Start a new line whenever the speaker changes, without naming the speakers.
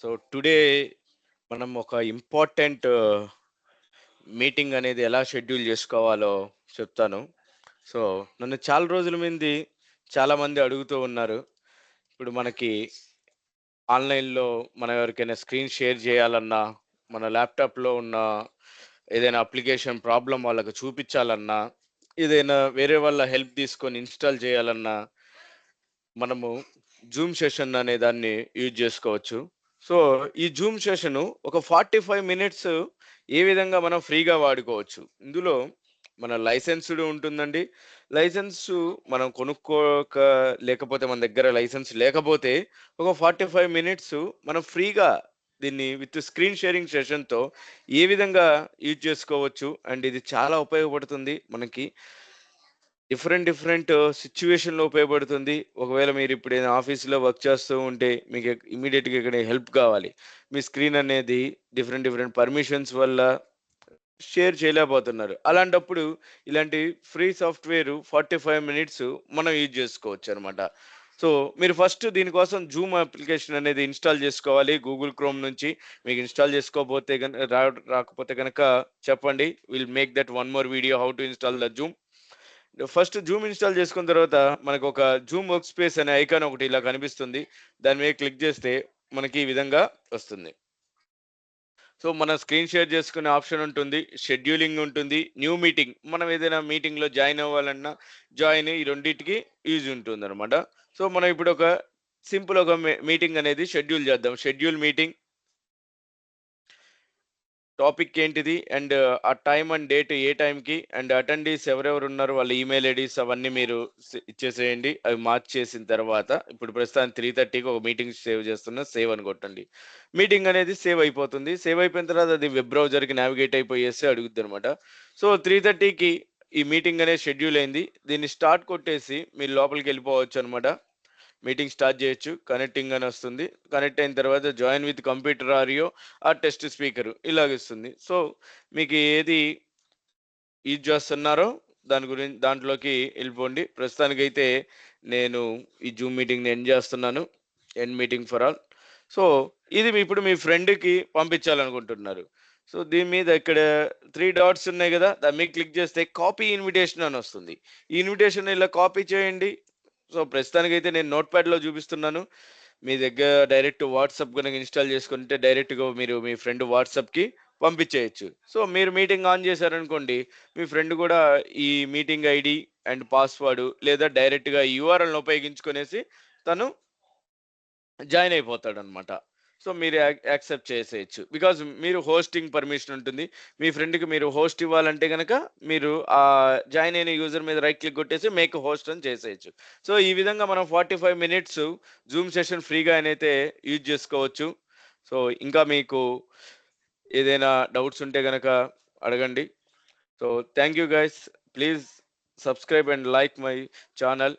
So today మనం ఒక important meeting అనేది ఎలా షెడ్యూల్ చేసుకోవాలో చెప్తాను. సో నన్ను చాలా రోజుల మంది చాలా మంది అడుగుతూ ఉన్నారు. ఇప్పుడు మనకి ఆన్‌లైన్‌లో మనం ఎవరికైనా స్క్రీన్ షేర్ చేయాలన్నా, మన ల్యాప్‌టాప్‌లో ఉన్న ఏదైనా అప్లికేషన్ ప్రాబ్లమ్ వాళ్ళకి చూపించాలన్నా, ఏదైనా వేరే వాళ్ళ హెల్ప్ తీసుకొని ఇన్‌స్టాల్ చేయాలన్నా మనము జూమ్ సెషన్ అనే దాన్ని యూజ్ చేసుకోవచ్చు. సో, ఈ జూమ్ సెషను ఒక 45 మినిట్స్ ఏ విధంగా మనం ఫ్రీగా వాడుకోవచ్చు. ఇందులో మన లైసెన్స్‌డ్ ఉంటుందండి. లైసెన్సు మనం కొనుక్కోక లేకపోతే మన దగ్గర లైసెన్స్ లేకపోతే ఒక 45 మినిట్స్ మనం ఫ్రీగా దీన్ని విత్ స్క్రీన్ షేరింగ్ సెషన్‌తో ఏ విధంగా యూజ్ చేసుకోవచ్చు. అండ్ ఇది చాలా ఉపయోగపడుతుంది మనకి. డిఫరెంట్ సిట్యుయేషన్‌లో ఉపయోగపడుతుంది. ఒకవేళ మీరిప్పుడు ఏదైనా ఆఫీస్‌లో వర్క్ చేస్తూ ఉంటే మీకు ఇమ్మీడియేట్‌గా ఇక్కడ హెల్ప్ కావాలి. మీ స్క్రీన్ అనేది డిఫరెంట్ పర్మిషన్స్ వల్ల షేర్ చేయలేకపోతున్నారు. అలాంటప్పుడు ఇలాంటి ఫ్రీ సాఫ్ట్‌వేర్ 45 మినిట్స్ మనం యూజ్ చేసుకోవచ్చనమాట. సో, మీరు ఫస్ట్ దీనికోసం జూమ్ అప్లికేషన్ అనేది ఇన్‌స్టాల్ చేసుకోవాలి. గూగుల్ క్రోమ్ నుంచి. మీకు ఇన్‌స్టాల్ చేసుకోకపోతే రాకపోతే గనక చెప్పండి. Will make that one more video how to install the Zoom. First Zoom install చేసుకున్న తర్వాత మనకొక జూమ్ వర్క్ స్పేస్ అనే ఐకాన్ ఒకటి ఇలా కనిపిస్తుంది. దాని మీద క్లిక్ చేస్తే మనకి ఈ విధంగా వస్తుంది. సో, మనం స్క్రీన్ షేర్ చేసుకునే ఆప్షన్ ఉంటుంది. షెడ్యూలింగ్ ఉంటుంది. న్యూ మీటింగ్ మనం ఏదైనా మీటింగ్‌లో జాయిన్ అవ్వాలన్నా ఈ రెండిటికి యూజ్ ఉంటుందనమాట. సో, మనం ఇప్పుడు ఒక సింపుల్ ఒక మీటింగ్ అనేది షెడ్యూల్ చేద్దాం. షెడ్యూల్ మీటింగ్ టాపిక్ ఏంటిది? అండ్ ఆ టైమ్ అండ్ డేట్ ఏ టైంకి అండ్ అటెండీస్ ఎవరెవరున్నారు? వాళ్ళ ఈమెయిల్ ఐడీస్ అవన్నీ మీరు ఇచ్చేసేయండి. అవి మార్చేసిన తర్వాత ఇప్పుడు ప్రస్తుతానికి 3:30కి ఒక మీటింగ్ సేవ్ చేస్తున్నా. సేవ్ అని కొట్టండి. మీటింగ్ అనేది సేవ్ అయిపోతుంది. సేవ్ అయిపోయిన తర్వాత అది వెబ్ బ్రౌజర్‌కి నావిగేట్ అయిపోయేసి అడుగుద్దనమాట. సో, 3:30కి ఈ మీటింగ్ అనేది షెడ్యూల్ అయింది. దీన్ని స్టార్ట్ కొట్టేసి మీరు లోపలికెళ్ళిపోవచ్చనమాట. మీటింగ్ స్టార్ట్ చేయొచ్చు. కనెక్టింగ్ అని వస్తుంది. కనెక్ట్ అయిన తర్వాత join with computer audio or test speaker ఇలాగిస్తుంది. సో, మీకు ఏది యూజ్ చేస్తున్నారో దాంట్లోకి ఎళ్ళిపోండి. ప్రస్తుతానికైతే నేను ఈ జూమ్ మీటింగ్‌ని ఎండ్ చేస్తున్నాను. End meeting for all. So, ఇది ఇప్పుడు మీ ఫ్రెండ్‌కి పంపించాలనుకుంటున్నారు. సో, దీని మీద ఇక్కడ 3 డాట్స్ ఉన్నాయి గదా! దాని మీద క్లిక్ చేస్తే కాపీ ఇన్విటేషన్ అని వస్తుంది. ఈ ఇన్విటేషన్ ఇలా కాపీ చేయండి. సో, ప్రస్తుతానికైతే నేను నోట్‌ప్యాడ్‌లో చూపిస్తున్నాను. మీ దగ్గర డైరెక్ట్ వాట్సాప్ గనుక ఇన్‌స్టాల్ చేసుకుంటే డైరెక్ట్‌గా మీరు మీ ఫ్రెండ్ వాట్సాప్‌కి పంపించేయొచ్చు. సో, మీరు మీటింగ్ ఆన్ చేశారనుకోండి, మీ ఫ్రెండ్ కూడా ఈ మీటింగ్ ఐడీ అండ్ పాస్వర్డ్ లేదా డైరెక్ట్‌గా ఈ యూఆర్ఎల్‌ని ఉపయోగించుకొనేసి తను జాయిన్ అయిపోతాడనమాట. సో, మీరు యాక్సెప్ట్ చేసేయొచ్చు. బికాజ్ మీరు హోస్టింగ్ పర్మిషన్ ఉంటుంది. మీ ఫ్రెండ్‌కి మీరు హోస్ట్ ఇవ్వాలంటే గనక మీరు జాయిన్ అయిన యూజర్ మీద రైట్ క్లిక్ కొట్టేసి మేక్ హోస్ట్ అని చేసేయొచ్చు. సో, ఈ విధంగా మనం 45 మినిట్స్ జూమ్ సెషన్ ఫ్రీగా అయితే యూజ్ చేసుకోవచ్చు. సో, ఇంకా మీకు ఏదైనా డౌట్స్ ఉంటే గనక అడగండి. So, thank you guys. Please subscribe and like my channel.